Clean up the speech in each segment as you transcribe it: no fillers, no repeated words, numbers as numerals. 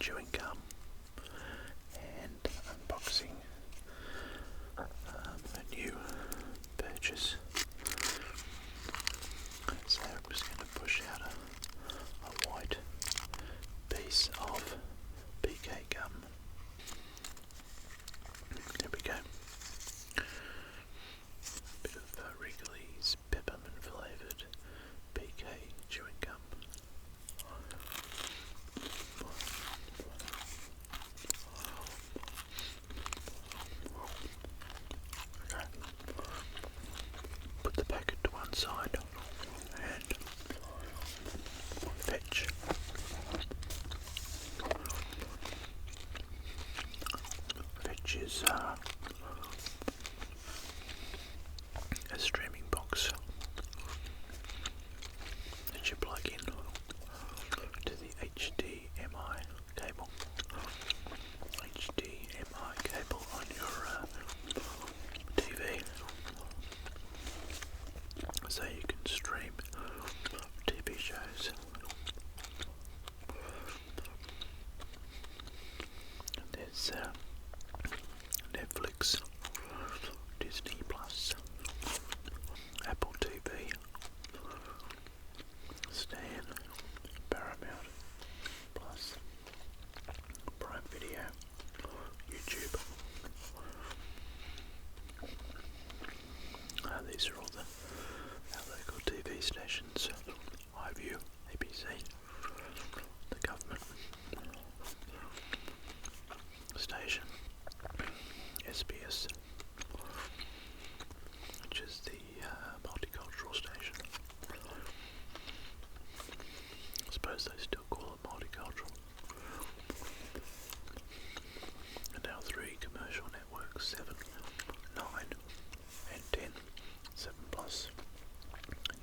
chewing gum and unboxing a new purchase. So I'm just going to push out a white piece of PK gum. There we go. A bit of Wrigley's peppermint flavoured PK chewing gum. Put the packet to one side and fetch is a streaming box that you plug in to the HDMI cable. HDMI cable on your TV, so you can stream TV shows. There's Netflix, Disney Plus, Apple TV, Stan, Paramount Plus, Prime Video, YouTube. These are all our local TV stations. iView, ABC, the government station, SBS, which is the multicultural station. I suppose they still call it multicultural. And our 3 commercial networks, 7, 9 and 10. 7 plus,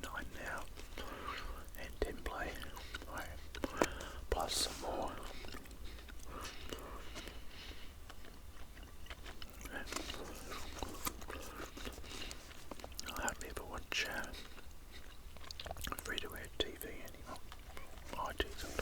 9 now, and 10 play, plus some more. I hardly ever watch free-to-air TV anymore. I do though.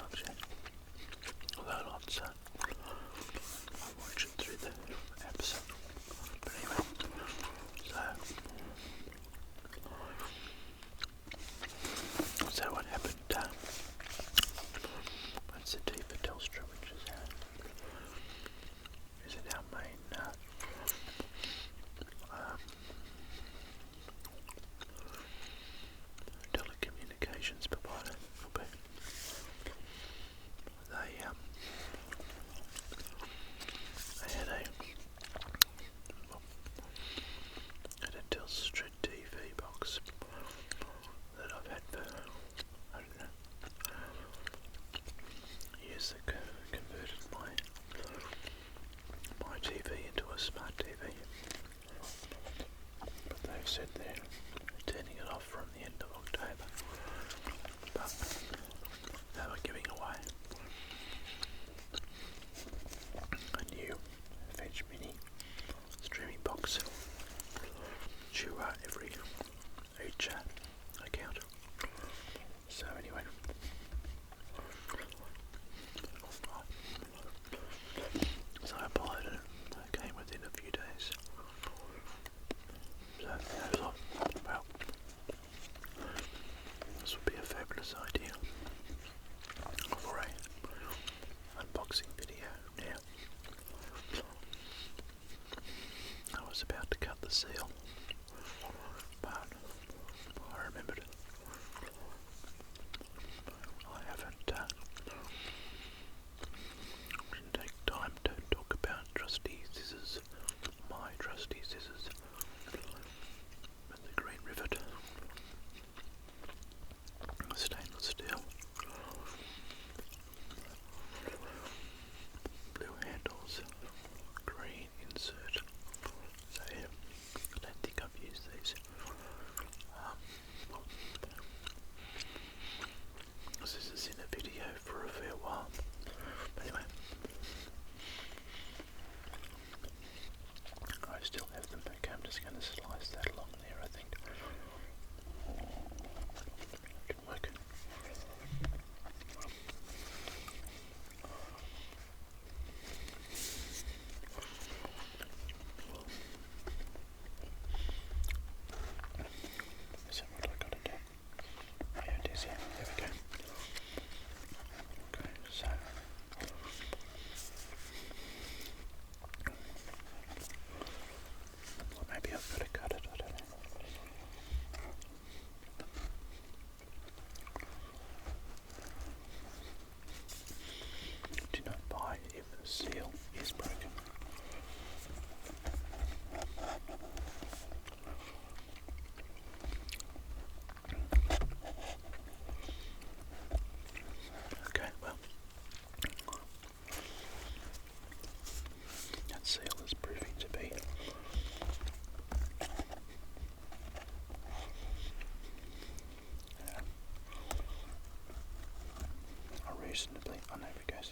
reasonably, oh no, it goes,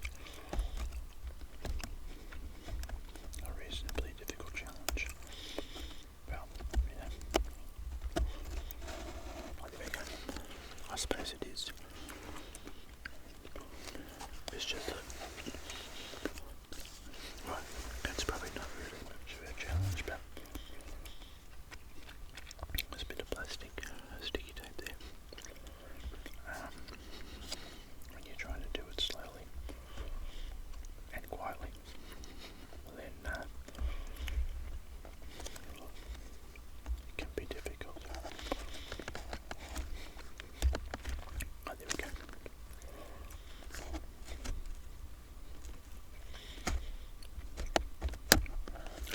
a reasonably difficult challenge. Well, I suppose it is. It's just that, right, it's probably not really much of a challenge, but there's a bit of plastic, sticky tape there. When you're trying to do it slowly and quietly, then it can be difficult. Oh, there we go.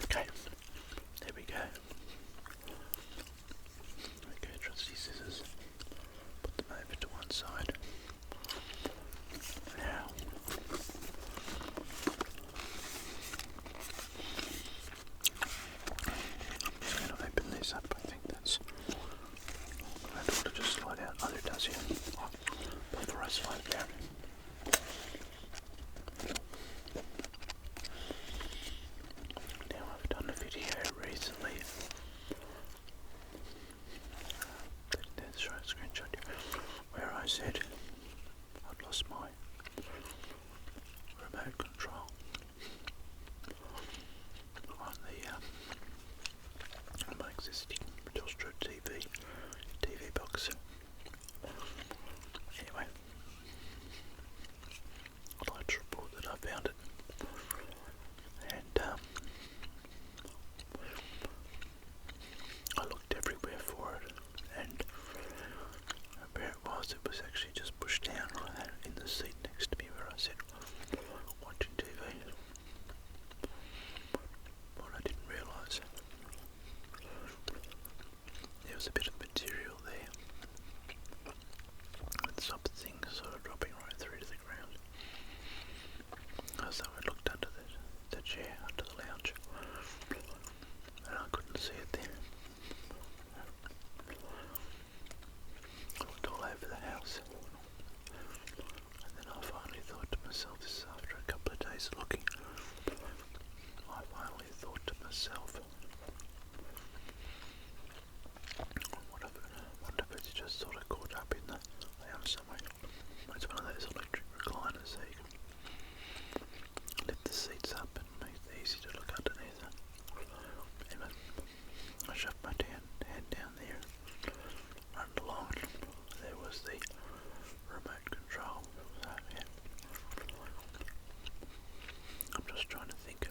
Okay, there we go. Okay, trusty scissors. Put them over to one side. Now, I'm just going to open these up. I think that's. I ought to just slide out. Oh, there it does, yeah. Before I slide it down. Now, I've done a video recently. That's right, screenshot where I said I'd lost my remote control on my existing Telstra TV box. Anyway, I'd like to report that I found it, and I looked everywhere for it, and where it was actually just pushed down in the seat next to me where I sat watching TV. What I didn't realise, there was a bit of material there that stopped things sort of dropping right through to the ground. So I looked under the chair, under the lounge, and I couldn't see it there. I looked all over the house, and then I finally thought to myself, this is after a couple of days of looking, I finally thought to myself, wonder if it's just sort of caught up in the lounge somewhere. It's one of those electric recliners so you can lift the seats up and make it easy to look underneath it. Anyway, I shoved my hand down there, run along, there was the remote control. So yeah, I'm just trying to think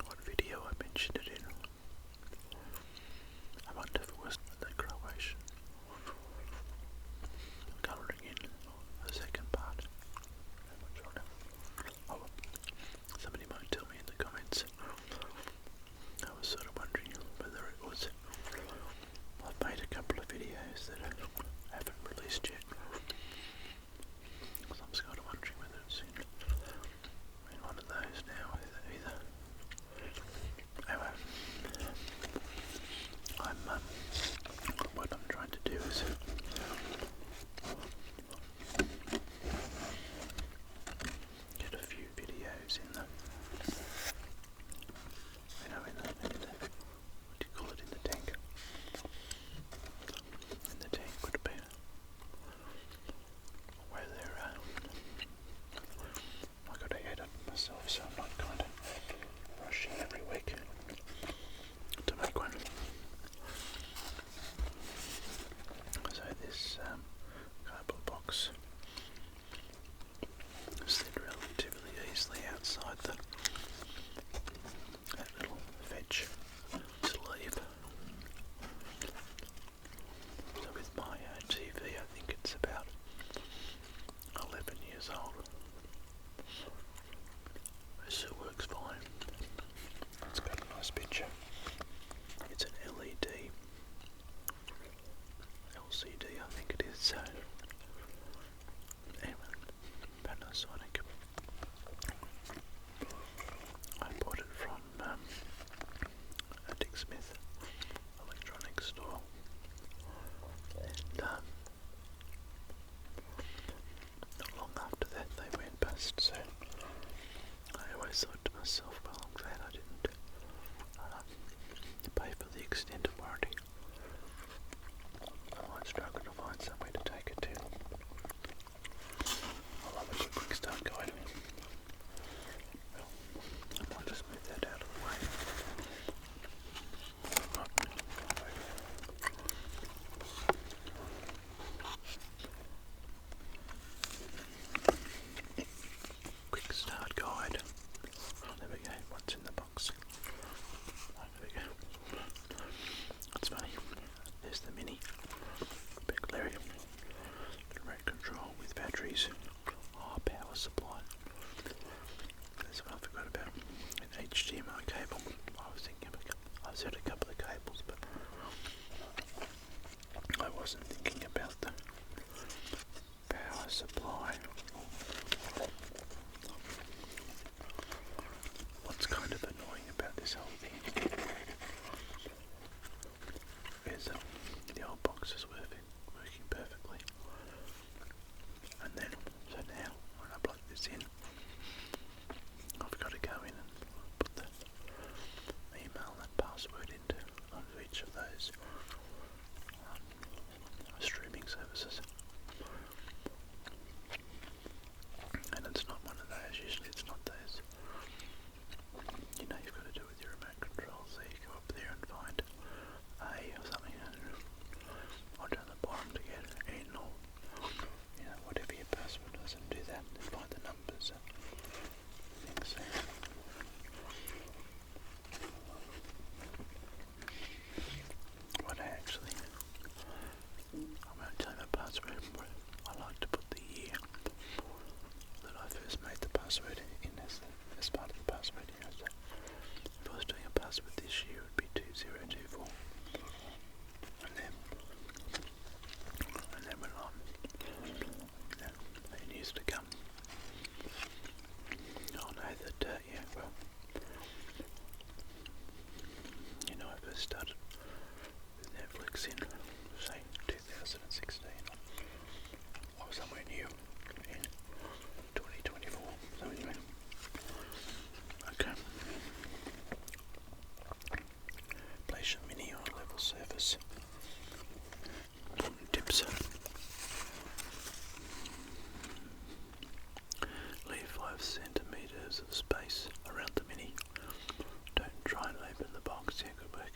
what video I mentioned it in. I wonder if it was the Croatian colouring in the second part. I'm not sure now. Oh, well, somebody might tell me in the comments. I was sort of wondering whether it was. I've made a couple of videos that I haven't released yet. So I'm sort of wondering whether it's in one of those now. Either. Anyway, what I'm trying to do is get a few videos in the, what do you call it, in the tank? In the tank would be where they're, I've got to edit myself, so I'm not kind of rushing every week to make one. So this cardboard box slid relatively easily outside that little fetch sleeve. So with my TV, I think it's about 11 years old. It still works fine. It's got a nice picture. It's an LCD, I think it is. So batteries. Oh, power supply. That's what I forgot about. An HDMI cable. I said a couple of cables, but I wasn't thinking about the power supply. What's kind of annoying about this whole thing is that the old box is working perfectly, and then so now when I plug this in, I've got to go in and put the email and password onto each of those streaming services, and it's not one of those. Usually it's not those. You know, you've got to do it with your remote control, so you go up there and find A or something, or down the bottom to get in, or you know, whatever your password was, and do that, and find the numbers and things there. What I won't tell you my password, but I like to put the year that I first made the password in as part of the password. You know, so if I was doing a password this year, it would be 2024, and then when I'm in years to come, I'll know that you know, I first started with Netflix in say 2016. I was somewhere new in 2024. So anyway, okay. Place your mini on a level surface. Tips. Leave 5 centimeters of space around the mini. Don't try and open the box. Yeah, good work.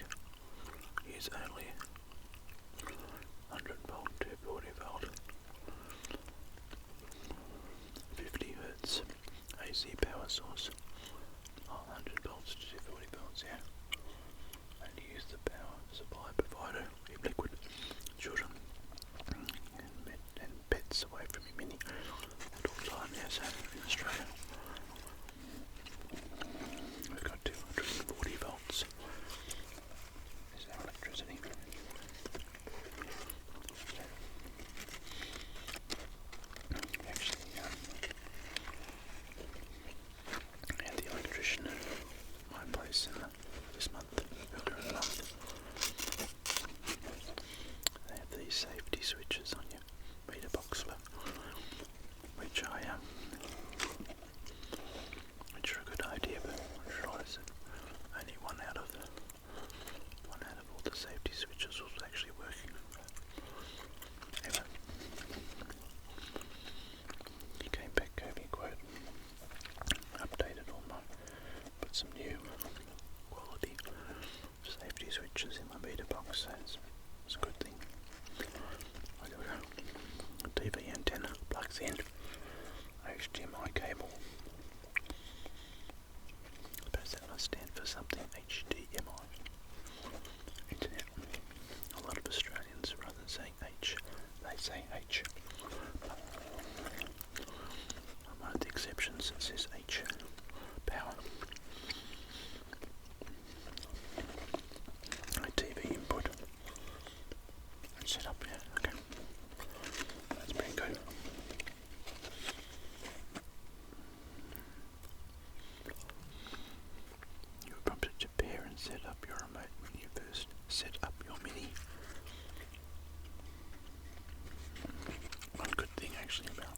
Use only 100 volt to 40 volt 50 Hz AC power source. 100 volts to 40 volts, yeah. And use the power supply provider. Keep liquid children and pets away from your mini at all time. Yes, in Australia we've got 240 volts is our electricity. Actually, had the electrician at my place this month, earlier in the month. They have these safety switches on your meter box, which are a good idea, but I realised that only one out of all the safety switches was actually working. Anyway, he came back, gave me a quote, updated all my, put some new quality safety switches in my meter box, so it's a good thing. There we go. TV antenna plugs in, HDMI cable. I suppose that must stand for something. HDMI. Internet. A lot of Australians, rather than saying H, they say H. I'm one of the exceptions that says H. Power. A TV input. And set up here. Okay. That's pretty good. You were prompted to pair and set up your remote when you first set up your mini. One good thing actually about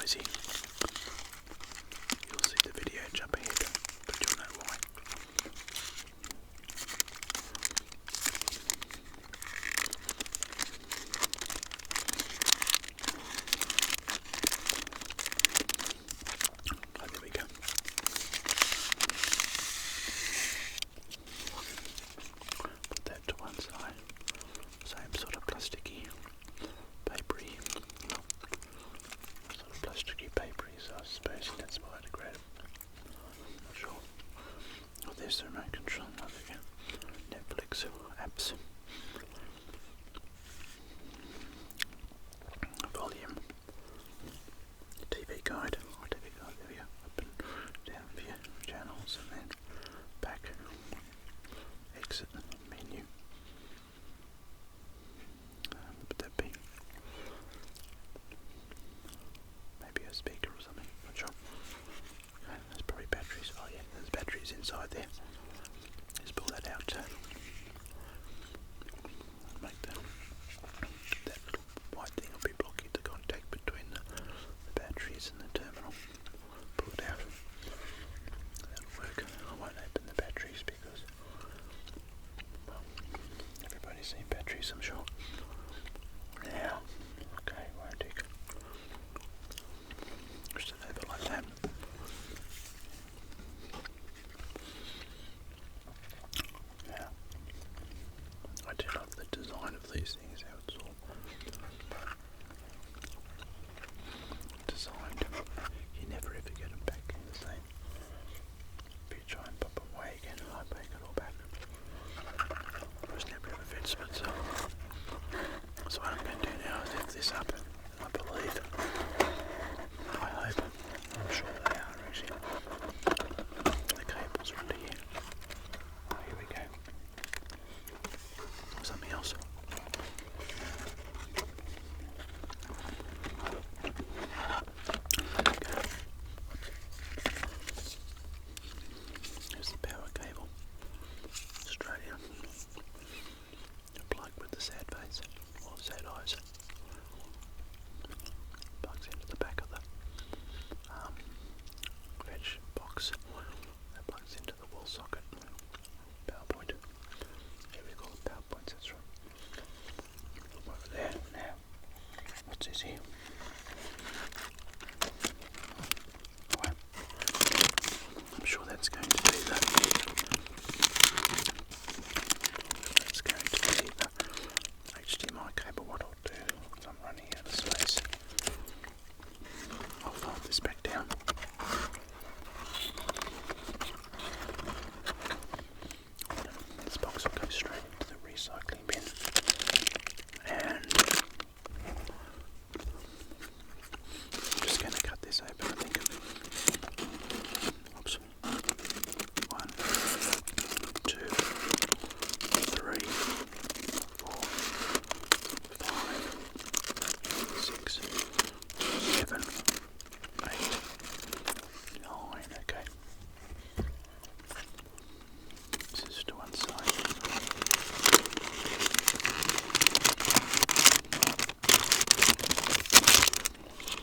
noisy. You'll see the video jump ahead, but you'll know why. Oh, there we go. Put that to one side. Same sort of plasticky, papery, sort of plasticky papery, so I suppose that's biodegradable. Not sure. Oh, there's the remote control. Oh, there we go. Netflix apps. Volume. TV guide. Oh, TV guide. There we go. Up and down view channels, and then back. Exit menu. What would that be? Maybe a speaker or something. Not sure. Okay, there's probably batteries. Oh yeah, there's batteries inside there. Let's pull that out. Make that little white thing will be blocking the contact between the batteries and the terminal. Pull it out. That'll work. I won't open the batteries because, well, everybody's seen batteries, I'm sure. Now, okay, won't take. Just an over like that. Now, I do love the design of these things, how it's all designed. You never ever get them back in the same. If you try and pop them away again, I break it all back. It was never ever fits, but so what I'm going to do now is lift this up, I believe. I hope. I'm sure they are actually. The cable's under here. Oh, here we go. Something else. Here's the power cable. Australia. Plug with the sad face, or sad eyes. Plugs into the back of the veg box. That plugs into the wall socket. Power point. Here we call them power points, that's right. Over there now. What's this here? Well, I'm sure that's going to be the HDMI cable. What I'll do, because I'm running out of space, I'll fold this back down. This box will go straight into the recycling bin. And I'm just going to cut this open, I think. Oops. 1, 2, 3, 4, 5, 6, 7, 8, 9. Okay. This is to one side.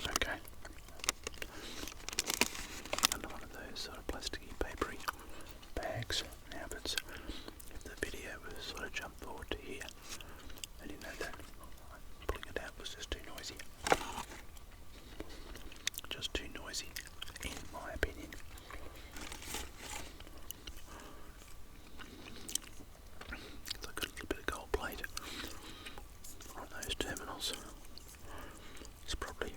Okay. Under one of those sort of plasticky, papery bags. Now, if the video was sort of jump forward to here, I didn't know that. Pulling it out was just too noisy. Just too noisy, in my opinion. It's like a little bit of gold plate on those terminals. It's probably,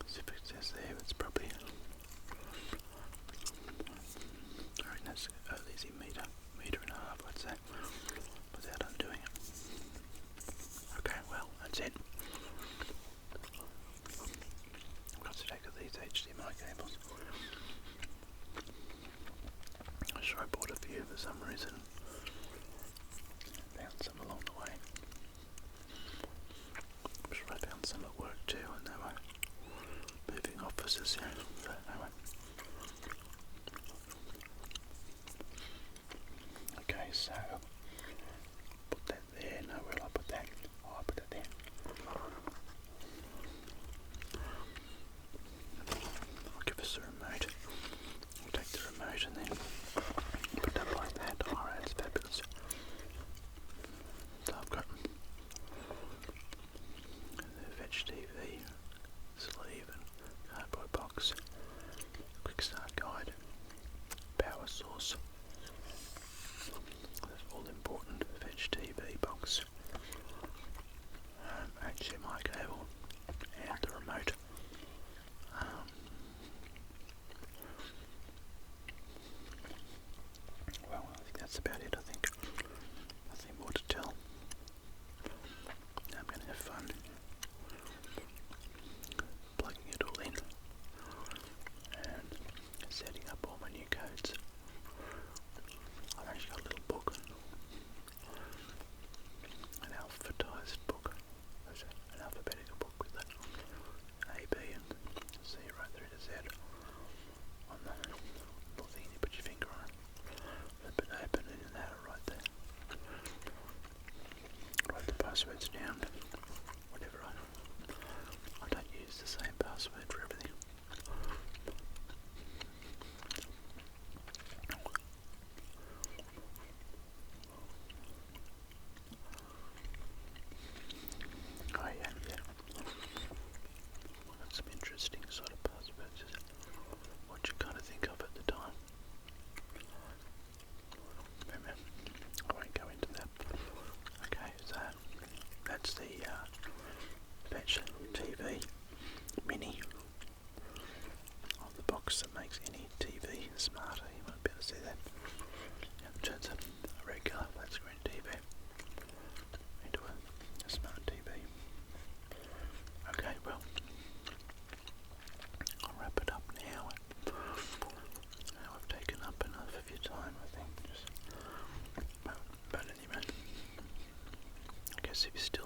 as if it says there, it's probably, I reckon that's at least a metre and a half, I'd say, without undoing it. Okay, well, that's it. I've got to take these HDMI cables. I'm sure I bought a few for some reason. Found some along the way. I'm sure I found some at work too, and they were moving offices, yeah. So anyway. Okay, so put that there. No, where'll I put that? Oh, I put that there. password's down. Whatever, I don't use the same password for everything. Oh yeah. Got some interesting sort of passwords. What you kind of think of at the time. I won't go into that. Okay, so that's the Fetch TV Mini of the box that makes any TV smarter. You might be able to see that. It turns a regular flat screen TV into a smart TV. Okay, well, I'll wrap it up now. Now I've taken up enough of your time, I think. But anyway, I guess if you're still